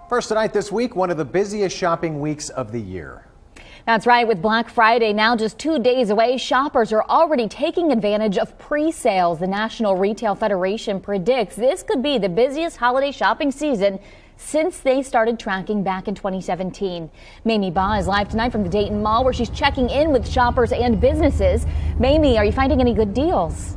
First tonight this week, one of the busiest shopping weeks of the year. That's right. With Black Friday now just 2 days away, shoppers are already taking advantage of pre-sales. The National Retail Federation predicts this could be the busiest holiday shopping season since they started tracking back in 2017. Mamie Ba is live tonight from the Dayton Mall, where she's checking in with shoppers and businesses. Mamie, are you finding any good deals?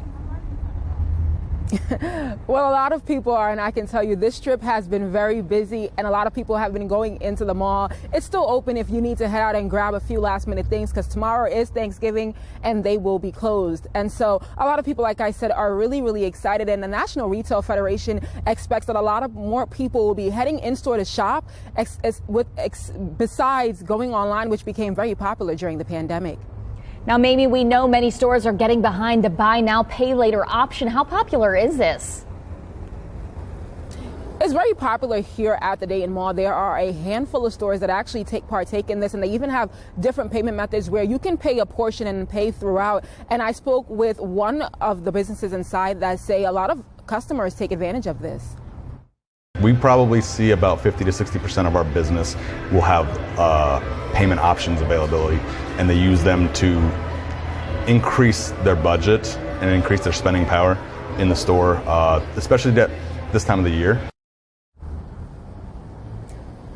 Well, a lot of people are, and I can tell you this strip has been very busy, and a lot of people have been going into the mall. It's still open if you need to head out and grab a few last minute things, because tomorrow is Thanksgiving and they will be closed. And so a lot of people, like I said, are really excited, and the National Retail Federation expects that a lot of more people will be heading in store to shop besides going online, which became very popular during the pandemic. Now, Mamie, we know many stores are getting behind the buy now, pay later option. How popular is this? It's very popular here at the Dayton Mall. There are a handful of stores that actually partake in this, and they even have different payment methods where you can pay a portion and pay throughout. And I spoke with one of the businesses inside that say a lot of customers take advantage of this. We probably see about 50 to 60% of our business will have payment options availability, and they use them to increase their budget and increase their spending power in the store, especially at this time of the year.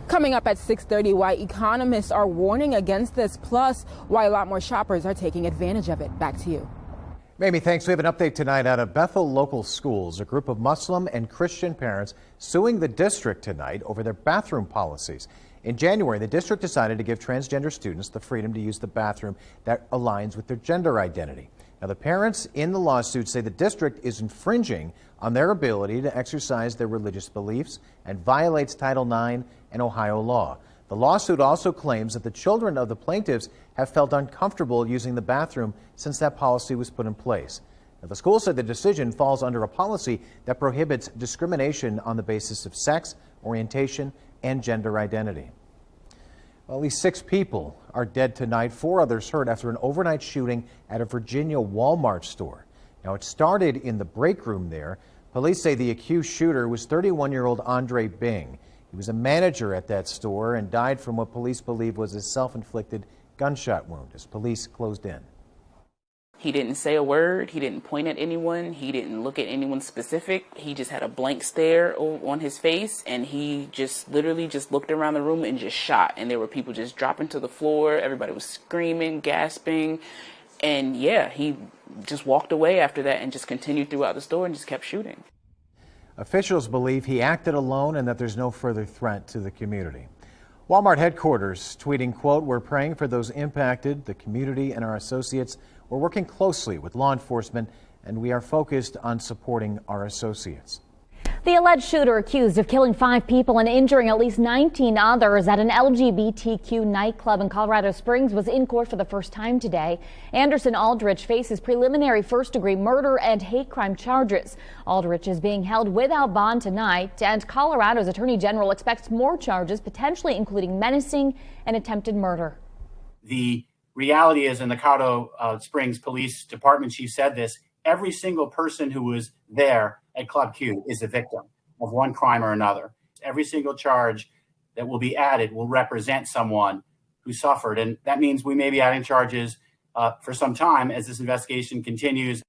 Coming up at 6:30, why economists are warning against this, plus why a lot more shoppers are taking advantage of it. Back to you. Mamie, thanks. We have an update tonight out of Bethel Local Schools. A group of Muslim and Christian parents suing the district tonight over their bathroom policies. In January, the district decided to give transgender students the freedom to use the bathroom that aligns with their gender identity. Now, the parents in the lawsuit say the district is infringing on their ability to exercise their religious beliefs and violates Title IX and Ohio law. The lawsuit also claims that the children of the plaintiffs have felt uncomfortable using the bathroom since that policy was put in place. Now, the school said the decision falls under a policy that prohibits discrimination on the basis of sex, orientation, and gender identity. Well, at least 6 people are dead tonight, 4 others hurt after an overnight shooting at a Virginia Walmart store. Now, it started in the break room there. Police say the accused shooter was 31-year-old Andre Bing. He was a manager at that store and died from what police believe was a self-inflicted gunshot wound as police closed in. He didn't say a word. He didn't point at anyone. He didn't look at anyone specific. He just had a blank stare on his face, and he just literally just looked around the room and just shot. And there were people just dropping to the floor. Everybody was screaming, gasping. And yeah, he just walked away after that and just continued throughout the store and just kept shooting. Officials believe he acted alone and that there's no further threat to the community. Walmart headquarters tweeting, quote, "We're praying for those impacted, the community, and our associates. We're working closely with law enforcement, and we are focused on supporting our associates." The alleged shooter accused of killing 5 people and injuring at least 19 others at an LGBTQ nightclub in Colorado Springs was in court for the first time today. Anderson Aldrich faces preliminary first-degree murder and hate crime charges. Aldrich is being held without bond tonight, and Colorado's Attorney General expects more charges, potentially including menacing and attempted murder. The reality is, in the Colorado Springs Police Department chief said this, every single person who was there at Club Q is a victim of one crime or another. Every single charge that will be added will represent someone who suffered. And that means we may be adding charges for some time as this investigation continues.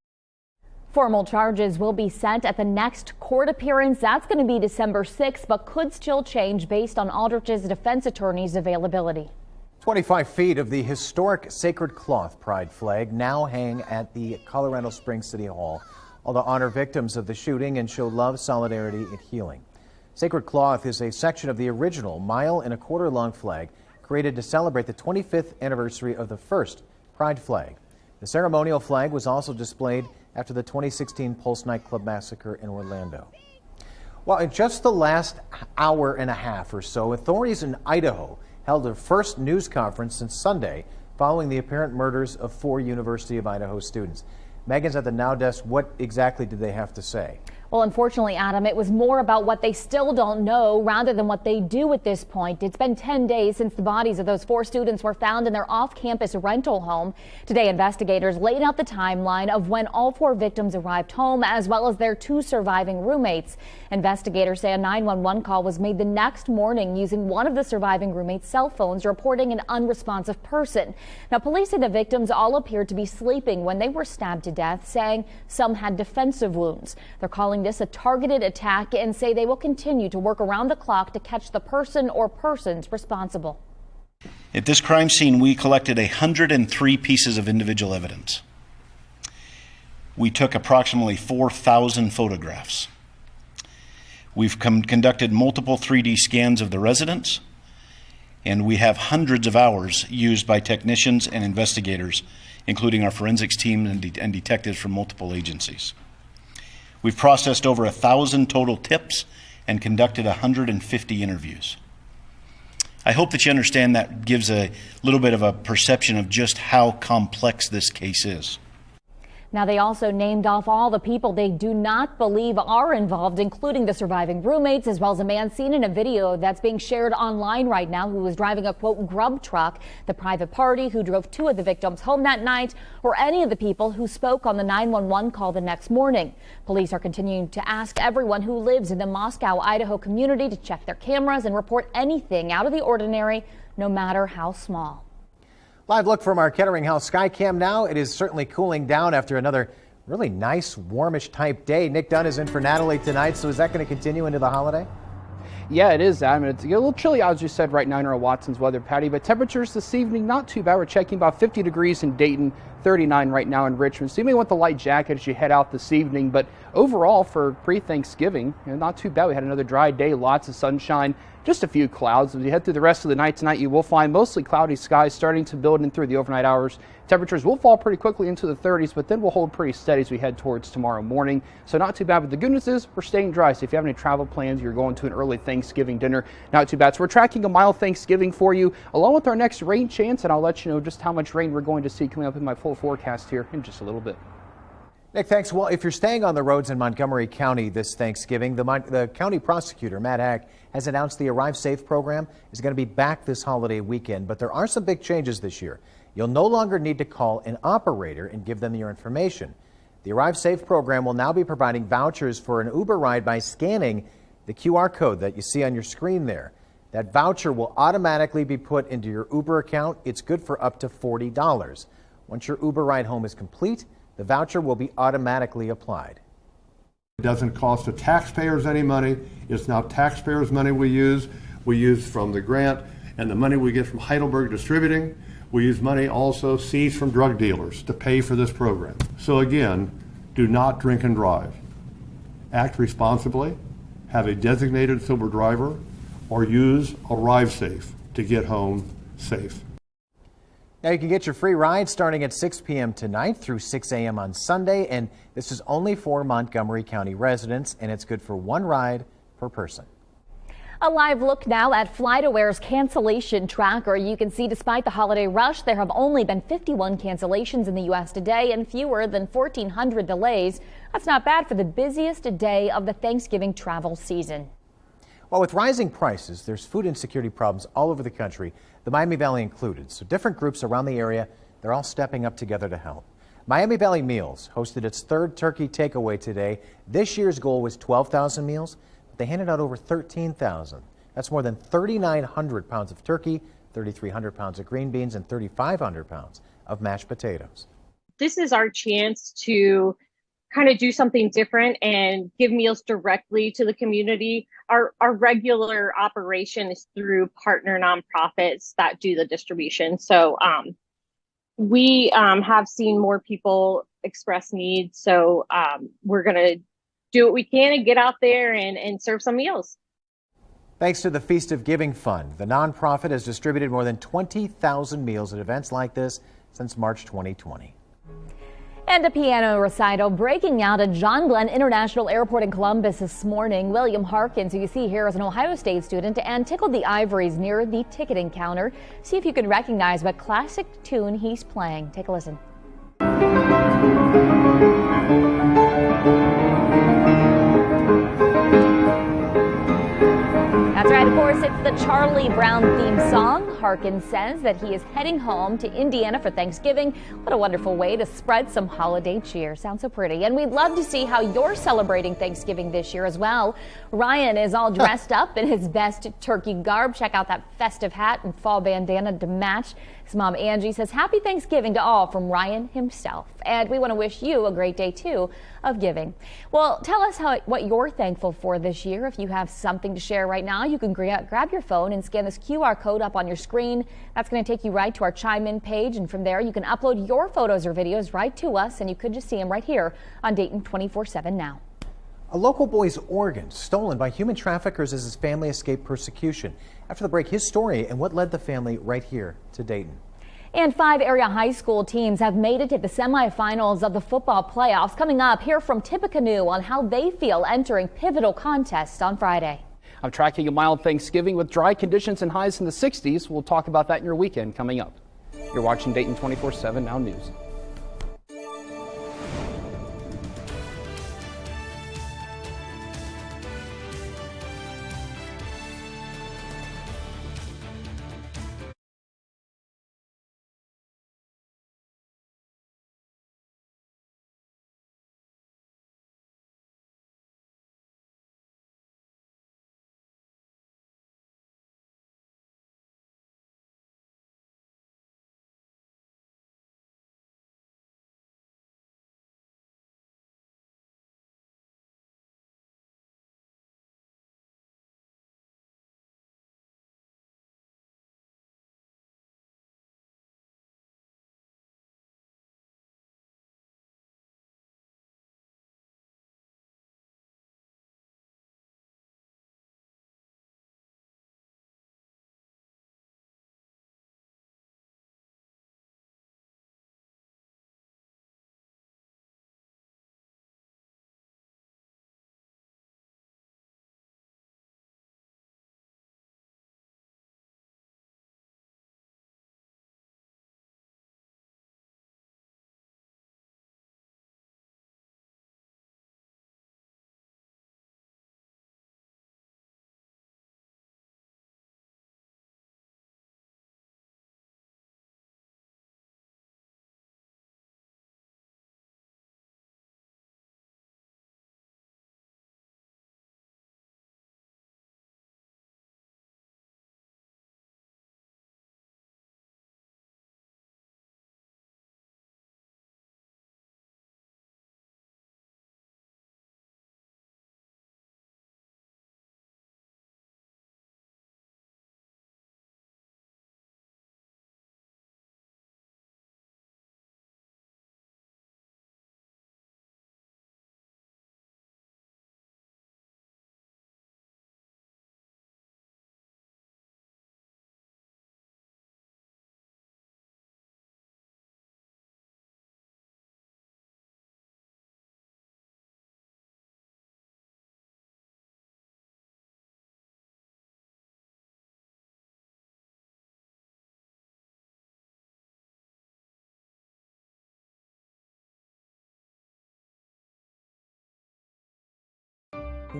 Formal charges will be set at the next court appearance. That's going to be December 6th, but could still change based on Aldrich's defense attorney's availability. 25 feet of the historic Sacred Cloth Pride flag now hang at the Colorado Springs City Hall, all to honor victims of the shooting and show love, solidarity, and healing. Sacred Cloth is a section of the original 1.25-mile-long flag created to celebrate the 25th anniversary of the first Pride flag. The ceremonial flag was also displayed after the 2016 Pulse nightclub massacre in Orlando. Well, in just the last hour and a half or so, authorities in Idaho held their first news conference since Sunday following the apparent murders of 4 University of Idaho students. Megan's at the Now Desk. What exactly did they have to say? Well, unfortunately, Adam, it was more about what they still don't know rather than what they do at this point. It's been 10 days since the bodies of those 4 students were found in their off-campus rental home. Today, investigators laid out the timeline of when all 4 victims arrived home, as well as their 2 surviving roommates. Investigators say a 911 call was made the next morning using one of the surviving roommates' cell phones, reporting an unresponsive person. Now, police say the victims all appeared to be sleeping when they were stabbed to death, saying some had defensive wounds. They're calling this a targeted attack and say they will continue to work around the clock to catch the person or persons responsible. At this crime scene, we collected 103 pieces of individual evidence. We took approximately 4,000 photographs. We've conducted multiple 3D scans of the residence, and we have hundreds of hours used by technicians and investigators, including our forensics team and detectives from multiple agencies. We've processed over 1,000 total tips and conducted 150 interviews. I hope that you understand that gives a little bit of a perception of just how complex this case is. Now, they also named off all the people they do not believe are involved, including the surviving roommates, as well as a man seen in a video that's being shared online right now who was driving a, quote, grub truck, the private party who drove 2 of the victims home that night, or any of the people who spoke on the 911 call the next morning. Police are continuing to ask everyone who lives in the Moscow, Idaho community to check their cameras and report anything out of the ordinary, no matter how small. Live look from our Kettering House Skycam now. It is certainly cooling down after another really nice, warmish type day. Nick Dunn is in for Natalie tonight, so is that going to continue into the holiday? Yeah, it is, Adam. It's a little chilly, as you said, right now in our Watson's weather patty, but temperatures this evening not too bad. We're checking about 50 degrees in Dayton, 39 right now in Richmond. So you may want the light jacket as you head out this evening, but overall for pre-Thanksgiving, not too bad. We had another dry day, lots of sunshine, just a few clouds. As you head through the rest of the night tonight, you will find mostly cloudy skies starting to build in through the overnight hours. Temperatures will fall pretty quickly into the 30s, but then we'll hold pretty steady as we head towards tomorrow morning. So not too bad, but the good news is we're staying dry. So if you have any travel plans, you're going to an early Thanksgiving dinner, not too bad. So we're tracking a mild Thanksgiving for you, along with our next rain chance, and I'll let you know just how much rain we're going to see coming up in my full forecast here in just a little bit. Nick, thanks. Well, if you're staying on the roads in Montgomery County this Thanksgiving, the county prosecutor, Matt Hack, has announced the Arrive Safe program is going to be back this holiday weekend, but there are some big changes this year. You'll no longer need to call an operator and give them your information. The Arrive Safe program will now be providing vouchers for an Uber ride by scanning the QR code that you see on your screen there. That voucher will automatically be put into your Uber account. It's good for up to $40. Once your Uber ride home is complete, the voucher will be automatically applied. It doesn't cost the taxpayers any money. It's now taxpayers' money we use. We use from the grant and the money we get from Heidelberg Distributing. We use money also seized from drug dealers to pay for this program. So again, do not drink and drive. Act responsibly, have a designated sober driver, or use Arrive Safe to get home safe. Now you can get your free ride starting at 6 p.m. tonight through 6 a.m. on Sunday, and this is only for Montgomery County residents, and it's good for 1 ride per person. A live look now at FlightAware's cancellation tracker. You can see despite the holiday rush, there have only been 51 cancellations in the U.S. today and fewer than 1,400 delays. That's not bad for the busiest day of the Thanksgiving travel season. Well, with rising prices, there's food insecurity problems all over the country, the Miami Valley included. So different groups around the area, they're all stepping up together to help. Miami Valley Meals hosted its 3rd turkey takeaway today. This year's goal was 12,000 meals, but they handed out over 13,000. That's more than 3,900 pounds of turkey, 3,300 pounds of green beans, and 3,500 pounds of mashed potatoes. This is our chance to kind of do something different and give meals directly to the community. Our regular operation is through partner nonprofits that do the distribution. So we have seen more people express needs. So we're going to do what we can and get out there and serve some meals. Thanks to the Feast of Giving Fund, the nonprofit has distributed more than 20,000 meals at events like this since March 2020. And a piano recital breaking out at John Glenn International Airport in Columbus this morning. William Harkins, who you see here, is an Ohio State student and tickled the ivories near the ticketing counter. See if you can recognize what classic tune he's playing. Take a listen. course, it's the Charlie Brown theme song. Harkins says that he is heading home to Indiana for Thanksgiving. What a wonderful way to spread some holiday cheer. Sounds so pretty. And we'd love to see how you're celebrating Thanksgiving this year as well. Ryan is all dressed up in his best turkey garb. Check out that festive hat and fall bandana to match. His mom Angie says happy Thanksgiving to all from Ryan himself. And we want to wish you a great day too of giving. Well, tell us what you're thankful for this year. If you have something to share right now, you can grab your phone and scan this QR code up on your screen. That's going to take you right to our Chime In page, and from there you can upload your photos or videos right to us, and you could just see them right here on Dayton 24/7 now. A local boy's organ stolen by human traffickers as his family escaped persecution. After the break, his story and what led the family right here to Dayton. And 5 area high school teams have made it to the semifinals of the football playoffs. Coming up, hear from Tippecanoe on how they feel entering pivotal contests on Friday. I'm tracking a mild Thanksgiving with dry conditions and highs in the 60s. We'll talk about that in your weekend coming up. You're watching Dayton 24/7 Now News.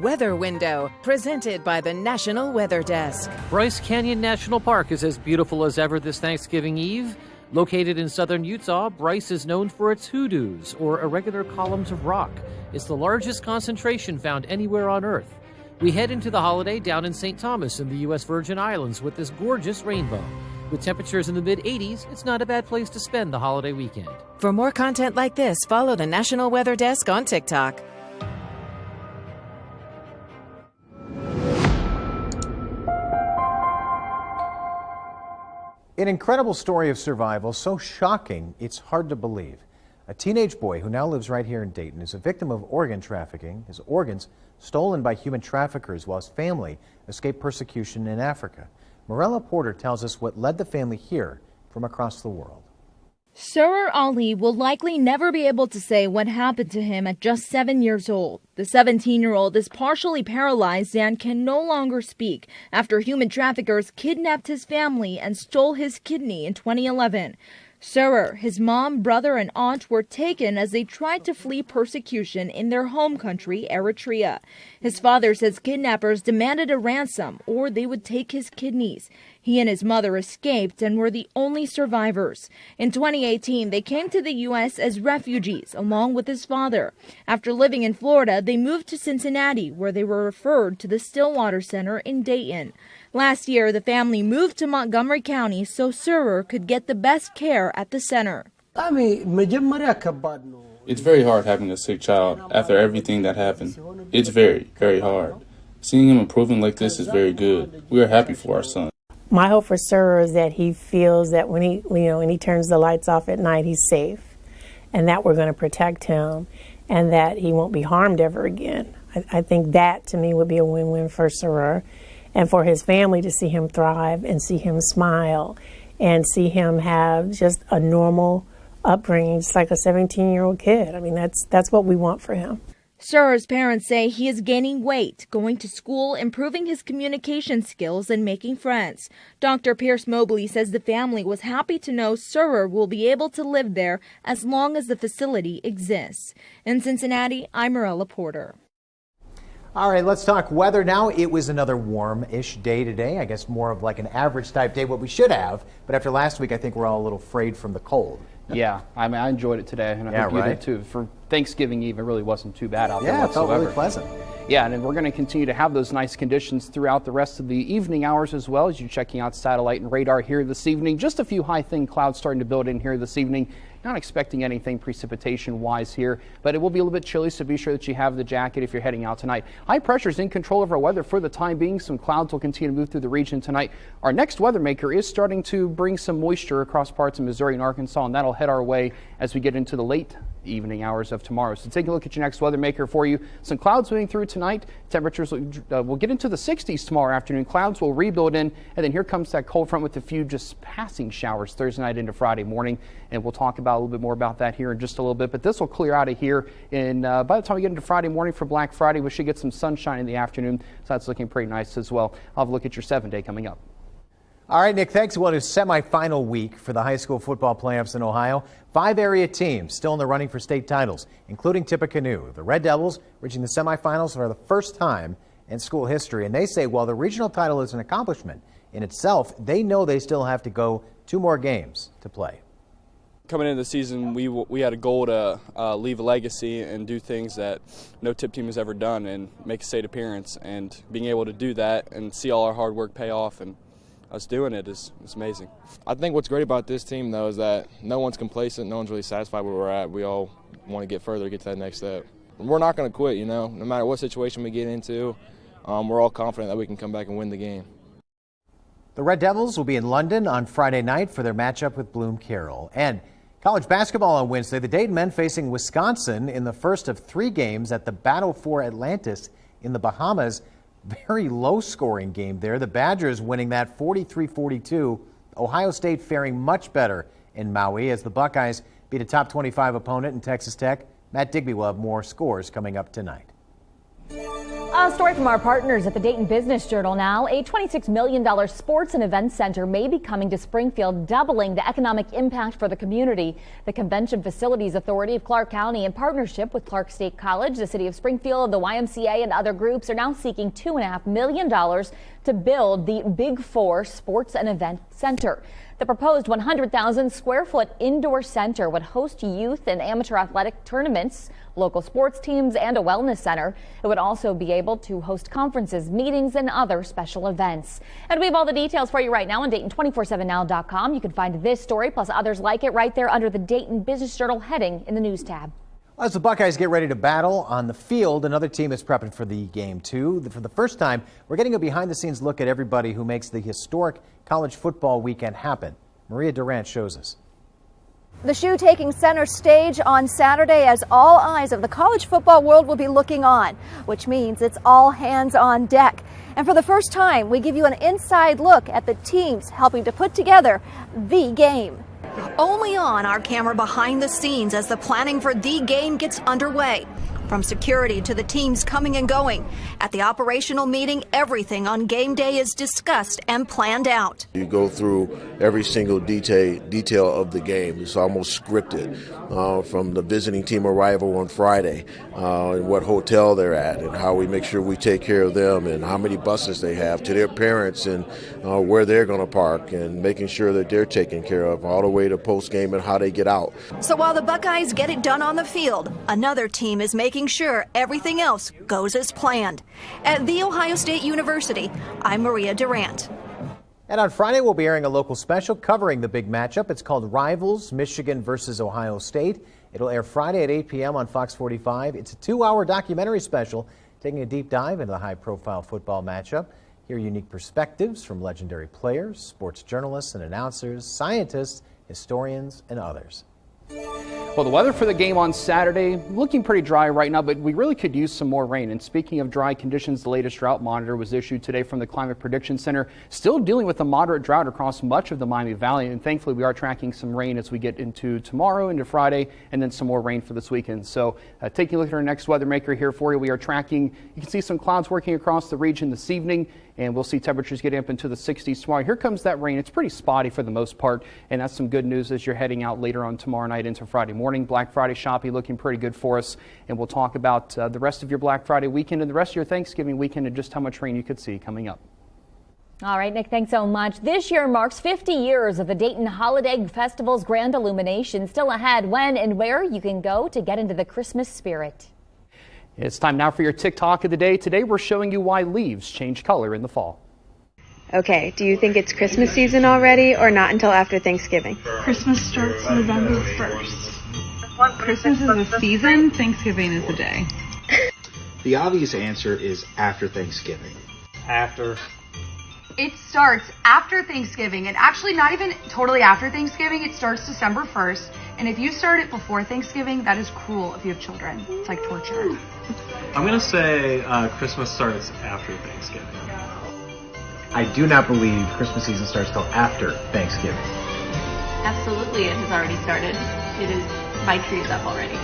Weather Window, presented by the National Weather Desk. Bryce Canyon National Park is as beautiful as ever this Thanksgiving Eve. Located in southern Utah, Bryce is known for its hoodoos, or irregular columns of rock. It's the largest concentration found anywhere on Earth. We head into the holiday down in St. Thomas in the U.S. Virgin Islands with this gorgeous rainbow. With temperatures in the mid-80s, it's not a bad place to spend the holiday weekend. For more content like this, follow the National Weather Desk on TikTok. An incredible story of survival, so shocking it's hard to believe. A teenage boy who now lives right here in Dayton is a victim of organ trafficking, his organs stolen by human traffickers while his family escaped persecution in Africa. Morella Porter tells us what led the family here from across the world. Surer Ali will likely never be able to say what happened to him at just 7 years old. The 17-year-old is partially paralyzed and can no longer speak after human traffickers kidnapped his family and stole his kidney in 2011. Surer, his mom, brother, and aunt were taken as they tried to flee persecution in their home country, Eritrea. His father says kidnappers demanded a ransom or they would take his kidneys. He and his mother escaped and were the only survivors. In 2018, they came to the U.S. as refugees along with his father. After living in Florida, they moved to Cincinnati, where they were referred to the Stillwater Center in Dayton. Last year, the family moved to Montgomery County so Surer could get the best care at the center. It's very hard having a sick child after everything that happened. It's very, very hard. Seeing him improving like this is very good. We are happy for our son. My hope for Surer is that he feels that when he turns the lights off at night, he's safe, and that we're going to protect him, and that he won't be harmed ever again. I think that, to me, would be a win-win for Surer. And for his family to see him thrive and see him smile and see him have just a normal upbringing, just like a 17-year-old kid. I mean, that's what we want for him. Surer's parents say he is gaining weight, going to school, improving his communication skills, and making friends. Dr. Pierce Mobley says the family was happy to know Surer will be able to live there as long as the facility exists. In Cincinnati, I'm Marella Porter. All right, let's talk weather now. It was another warm-ish day today. I guess more of like an average type day, what we should have. But after last week, I think we're all a little frayed from the cold. Yeah, I mean, I enjoyed it today, and I hope you did too. For Thanksgiving Eve, it really wasn't too bad out there whatsoever. Yeah, it felt really pleasant. Yeah, and we're going to continue to have those nice conditions throughout the rest of the evening hours as well as you're checking out satellite and radar here this evening. Just a few high thin clouds starting to build in here this evening. Not expecting anything precipitation-wise here, but it will be a little bit chilly, so be sure that you have the jacket if you're heading out tonight. High pressure is in control of our weather for the time being. Some clouds will continue to move through the region tonight. Our next weather maker is starting to bring some moisture across parts of Missouri and Arkansas, and that'll head our way as we get into the late evening hours of tomorrow. So take a look at your next weather maker for you. Some clouds moving through tonight. Temperatures will get into the 60s tomorrow afternoon. Clouds will rebuild in, and then here comes that cold front with a few just passing showers Thursday night into Friday morning, and we'll talk about a little bit more about that here in just a little bit. But this will clear out of here, and by the time we get into Friday morning for Black Friday, we should get some sunshine in the afternoon, so that's looking pretty nice as well. I'll have a look at your 7-day coming up. All right, Nick, thanks. Well, it's semifinal week for the high school football playoffs in Ohio. 5 area teams still in the running for state titles, including Tippecanoe. The Red Devils reaching the semifinals for the first time in school history. And they say while the regional title is an accomplishment in itself, they know they still have to go 2 more games to play. Coming into the season, we had a goal to leave a legacy and do things that no Tip team has ever done and make a state appearance. And being able to do that and see all our hard work pay off and us doing it is amazing. I think what's great about this team, though, is that no one's complacent, no one's really satisfied where we're at. We all want to get further, get to that next step. We're not going to quit, you know, no matter what situation we get into. We're all confident that we can come back and win the game. The Red Devils will be in London on Friday night for their matchup with Bloom Carroll. And college basketball on Wednesday, the Dayton men facing Wisconsin in the first of 3 games at the Battle for Atlantis in the Bahamas. Very low-scoring game there. The Badgers winning that 43-42. Ohio State faring much better in Maui as the Buckeyes beat a top 25 opponent in Texas Tech. Matt Digby will have more scores coming up tonight. A story from our partners at the Dayton Business Journal now. A $26 million sports and events center may be coming to Springfield, doubling the economic impact for the community. The Convention Facilities Authority of Clark County, in partnership with Clark State College, the City of Springfield, the YMCA, and other groups, are now seeking $2.5 million to build the Big 4 Sports and Event Center. The proposed 100,000 square foot indoor center would host youth and amateur athletic tournaments, local sports teams, and a wellness center. It would also be able to host conferences, meetings, and other special events. And we have all the details for you right now on Dayton247now.com. You can find this story plus others like it right there under the Dayton Business Journal heading in the news tab. As the Buckeyes get ready to battle on the field, another team is prepping for the game, too. For the first time, we're getting a behind-the-scenes look at everybody who makes the historic college football weekend happen. Maria Durant shows us. The shoe taking center stage on Saturday as all eyes of the college football world will be looking on, which means it's all hands on deck. And for the first time, we give you an inside look at the teams helping to put together the game. Only on our camera behind the scenes as the planning for the game gets underway. From security to the teams coming and going. At the operational meeting, everything on game day is discussed and planned out. You go through every single detail of the game. It's almost scripted, from the visiting team arrival on Friday, and what hotel they're at, and how we make sure we take care of them, and how many buses they have, to their parents, and where they're going to park, and making sure that they're taken care of, all the way to post game and how they get out. So while the Buckeyes get it done on the field, another team is making sure everything else goes as planned. At The Ohio State University, I'm Maria Durant. And on Friday, we'll be airing a local special covering the big matchup. It's called Rivals, Michigan versus Ohio State. It'll air Friday at 8 p.m. on Fox 45. It's a 2-hour documentary special taking a deep dive into the high-profile football matchup. Hear unique perspectives from legendary players, sports journalists and announcers, scientists, historians, and others. Well, the weather for the game on Saturday looking pretty dry right now, but we really could use some more rain. And speaking of dry conditions, the latest drought monitor was issued today from the Climate Prediction Center, still dealing with a moderate drought across much of the Miami Valley. And thankfully, we are tracking some rain as we get into tomorrow, into Friday, and then some more rain for this weekend. So taking a look at our next weather maker here for you, we are tracking, you can see some clouds working across the region this evening, and we'll see temperatures get up into the 60s tomorrow. Here comes that rain. It's pretty spotty for the most part, and that's some good news as you're heading out later on tomorrow night into Friday morning. Black Friday shopping looking pretty good for us, and we'll talk about the rest of your Black Friday weekend and the rest of your Thanksgiving weekend and just how much rain you could see coming up. All right, Nick, thanks so much. This year marks 50 years of the Dayton Holiday Festival's grand illumination. Still ahead, when and where you can go to get into the Christmas spirit. It's time now for your TikTok of the day. Today we're showing you why leaves change color in the fall. Okay, do you think it's Christmas season already or not until after Thanksgiving? Christmas starts November 1st. Christmas is the season, Thanksgiving is the day. The obvious answer is after Thanksgiving. After. It starts after Thanksgiving, and actually not even totally after Thanksgiving. It starts December 1st, and if you start it before Thanksgiving, that is cruel if you have children. It's like torture. I'm going to say Christmas starts after Thanksgiving. I do not believe Christmas season starts till after Thanksgiving. Absolutely, it has already started. It is, my tree is up already.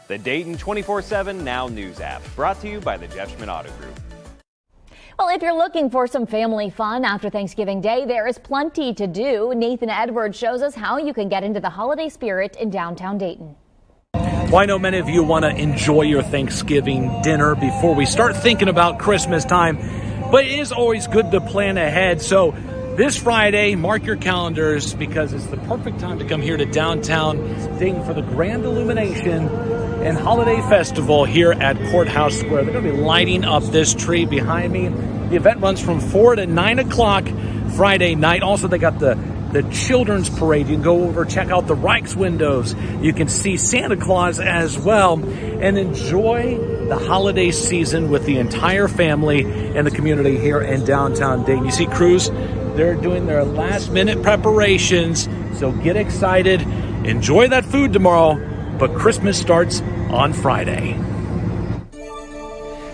the Dayton 24/7 Now News app, brought to you by the Jeff Schmidt Auto Group. Well, if you're looking for some family fun after Thanksgiving Day, there is plenty to do. Nathan Edwards shows us how you can get into the holiday spirit in downtown Dayton. Well, I know many of you want to enjoy your Thanksgiving dinner before we start thinking about Christmas time, but it is always good to plan ahead. So this Friday, mark your calendars because it's the perfect time to come here to downtown Dayton for the grand illumination and holiday festival here at Courthouse Square. They're going to be lighting up this tree behind me. The event runs from 4 to 9 o'clock Friday night. Also, they got the children's parade. You can go over, check out the Reich's windows. You can see Santa Claus as well and enjoy the holiday season with the entire family and the community here in downtown Dayton. You see crews, they're doing their last minute preparations. So get excited. Enjoy that food tomorrow, but Christmas starts on Friday.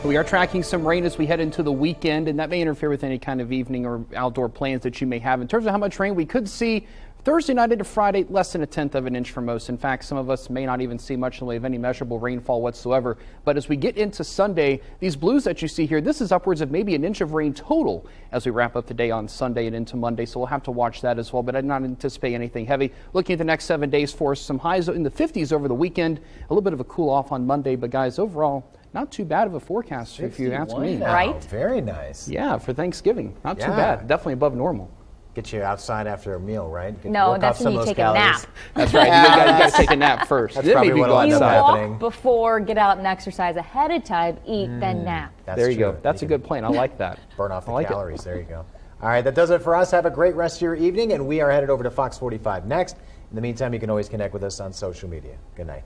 We are tracking some rain as we head into the weekend, and that may interfere with any kind of evening or outdoor plans that you may have. In terms of how much rain we could see Thursday night into Friday, less than 1/10 of an inch for most. In fact, some of us may not even see much in the way of any measurable rainfall whatsoever. But as we get into Sunday, these blues that you see here, this is upwards of maybe 1 inch of rain total as we wrap up the day on Sunday and into Monday. So we'll have to watch that as well, but I do not anticipate anything heavy. Looking at the next 7 days for us, some highs in the 50s over the weekend, a little bit of a cool off on Monday. But guys, overall, not too bad of a forecast if you ask me. Now. Right? Very nice. Yeah, for Thanksgiving. Not too bad. Definitely above normal. Get you outside after a meal, right? No, that's when you take a nap. That's right. You got to take a nap first. That's probably what will end up happening. Walk before, get out and exercise ahead of time, eat, then nap. There you go. That's a good plan. I like that. Burn off the calories. There you go. All right, that does it for us. Have a great rest of your evening, and we are headed over to Fox 45 next. In the meantime, you can always connect with us on social media. Good night.